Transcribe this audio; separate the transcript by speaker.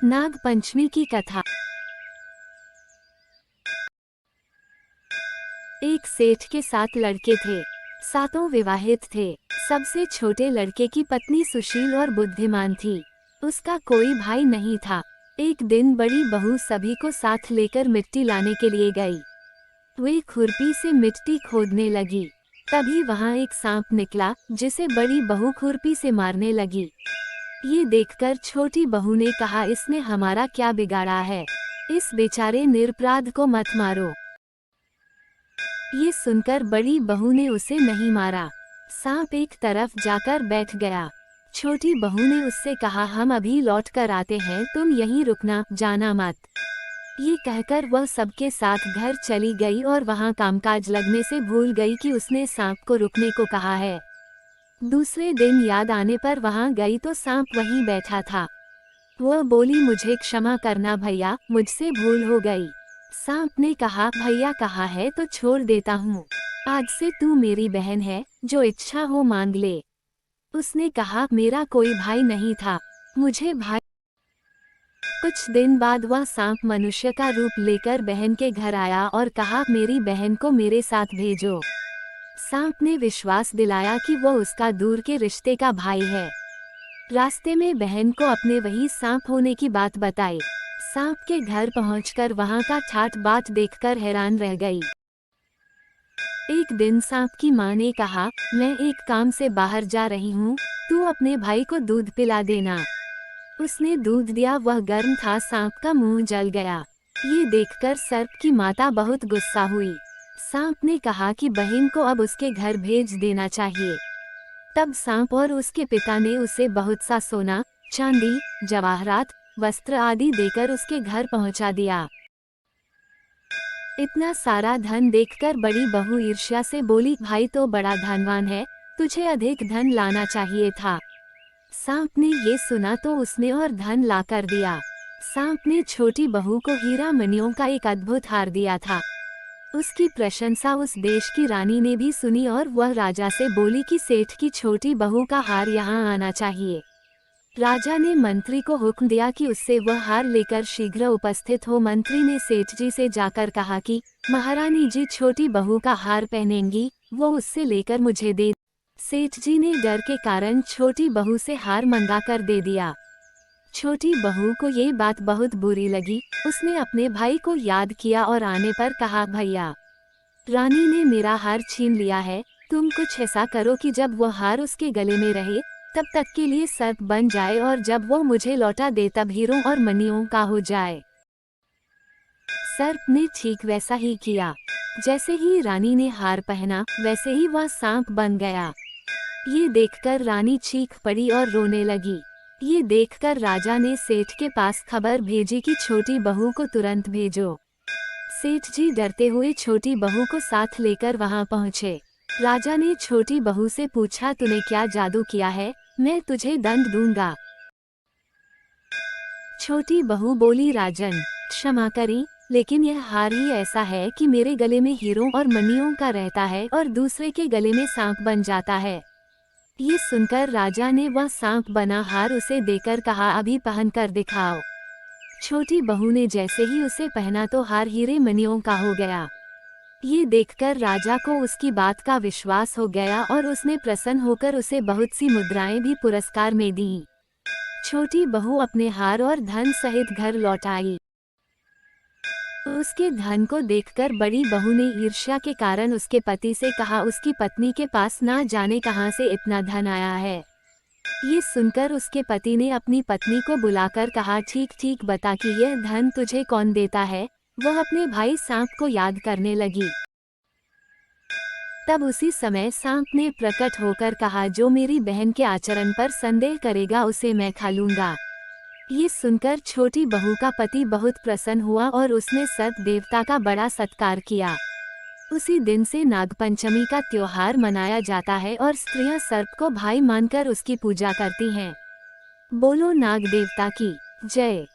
Speaker 1: नाग पंचमी की कथा। एक सेठ के 7 लड़के थे। सातों विवाहित थे। सबसे छोटे लड़के की पत्नी सुशील और बुद्धिमान थी। उसका कोई भाई नहीं था। एक दिन बड़ी बहू सभी को साथ लेकर मिट्टी लाने के लिए गई। वे खुरपी से मिट्टी खोदने लगी। तभी वहां एक सांप निकला, जिसे बड़ी बहू खुरपी से मारने लगी। ये देखकर छोटी बहू ने कहा, इसने हमारा क्या बिगाड़ा है, इस बेचारे निरपराध को मत मारो। ये सुनकर बड़ी बहू ने उसे नहीं मारा। सांप एक तरफ जाकर बैठ गया। छोटी बहू ने उससे कहा, हम अभी लौट कर आते हैं, तुम यहीं रुकना, जाना मत। ये कहकर वह सबके साथ घर चली गई और वहां कामकाज लगने से भूल गई कि उसने सांप को रुकने को कहा है। दूसरे दिन याद आने पर वहां गई तो सांप वहीं बैठा था। वह बोली, मुझे क्षमा करना भैया, मुझसे भूल हो गई। सांप ने कहा, भैया कहा है तो छोड़ देता हूँ। आज से तू मेरी बहन है, जो इच्छा हो मांग ले। उसने कहा, मेरा कोई भाई नहीं था, मुझे भाई। कुछ दिन बाद वह सांप मनुष्य का रूप लेकर बहन के घर आया और कहा, मेरी बहन को मेरे साथ भेजो। सांप ने विश्वास दिलाया कि वो उसका दूर के रिश्ते का भाई है। रास्ते में बहन को अपने वही सांप होने की बात बताई। सांप के घर पहुंचकर वहां का ठाट बाट देखकर हैरान रह गई। एक दिन सांप की मां ने कहा, मैं एक काम से बाहर जा रही हूँ, तू अपने भाई को दूध पिला देना। उसने दूध दिया, वह गर्म था, सांप का मुंह जल गया। ये देखकर सर्प की माता बहुत गुस्सा हुई। सांप ने कहा कि बहन को अब उसके घर भेज देना चाहिए। तब सांप और उसके पिता ने उसे बहुत सा सोना, चांदी, जवाहरात, वस्त्र आदि देकर उसके घर पहुंचा दिया। इतना सारा धन देखकर बड़ी बहू ईर्ष्या से बोली, भाई तो बड़ा धनवान है, तुझे अधिक धन लाना चाहिए था। सांप ने ये सुना तो उसने और धन ला कर दिया। सांप ने छोटी बहू को हीरा मणियों का एक अद्भुत हार दिया था। उसकी प्रशंसा उस देश की रानी ने भी सुनी और वह राजा से बोली कि सेठ की छोटी बहू का हार यहाँ आना चाहिए। राजा ने मंत्री को हुक्म दिया कि उससे वह हार लेकर शीघ्र उपस्थित हो। मंत्री ने सेठ जी से जाकर कहा कि महारानी जी छोटी बहू का हार पहनेंगी, वो उससे लेकर मुझे दे। सेठ जी ने डर के कारण छोटी बहू से हार मंगा कर दे दिया। छोटी बहू को ये बात बहुत बुरी लगी। उसने अपने भाई को याद किया और आने पर कहा, भैया रानी ने मेरा हार छीन लिया है, तुम कुछ ऐसा करो कि जब वो हार उसके गले में रहे तब तक के लिए सर्प बन जाए और जब वो मुझे लौटा दे तब हीरों और मणियों का हो जाए। सर्प ने ठीक वैसा ही किया। जैसे ही रानी ने हार पहना वैसे ही वह सांप बन गया। ये देखकर रानी चीख पड़ी और रोने लगी। ये देखकर राजा ने सेठ के पास खबर भेजी कि छोटी बहू को तुरंत भेजो। सेठ जी डरते हुए छोटी बहू को साथ लेकर वहां पहुंचे। राजा ने छोटी बहू से पूछा, तूने क्या जादू किया है, मैं तुझे दंड दूंगा। छोटी बहू बोली, राजन क्षमा करें, लेकिन यह हार ही ऐसा है कि मेरे गले में हीरों और मणियों का रहता है और दूसरे के गले में सांप बन जाता है। ये सुनकर राजा ने वह सांप बना हार उसे देकर कहा, अभी पहन कर दिखाओ। छोटी बहू ने जैसे ही उसे पहना तो हार हीरे मणियों का हो गया। ये देखकर राजा को उसकी बात का विश्वास हो गया और उसने प्रसन्न होकर उसे बहुत सी मुद्राएं भी पुरस्कार में दी। छोटी बहू अपने हार और धन सहित घर लौट आई। उसके धन को देखकर बड़ी बहू ने ईर्ष्या के कारण उसके पति से कहा, उसकी पत्नी के पास ना जाने कहां से इतना धन आया है। ये सुनकर उसके पति ने अपनी पत्नी को बुलाकर कहा, ठीक ठीक बता कि यह धन तुझे कौन देता है। वह अपने भाई सांप को याद करने लगी। तब उसी समय सांप ने प्रकट होकर कहा, जो मेरी बहन के आचरण पर संदेह करेगा उसे मैं खा लूंगा। ये सुनकर छोटी बहू का पति बहुत प्रसन्न हुआ और उसने सर्प देवता का बड़ा सत्कार किया। उसी दिन से नागपंचमी का त्योहार मनाया जाता है और स्त्रियां सर्प को भाई मानकर उसकी पूजा करती हैं। बोलो नाग देवता की जय।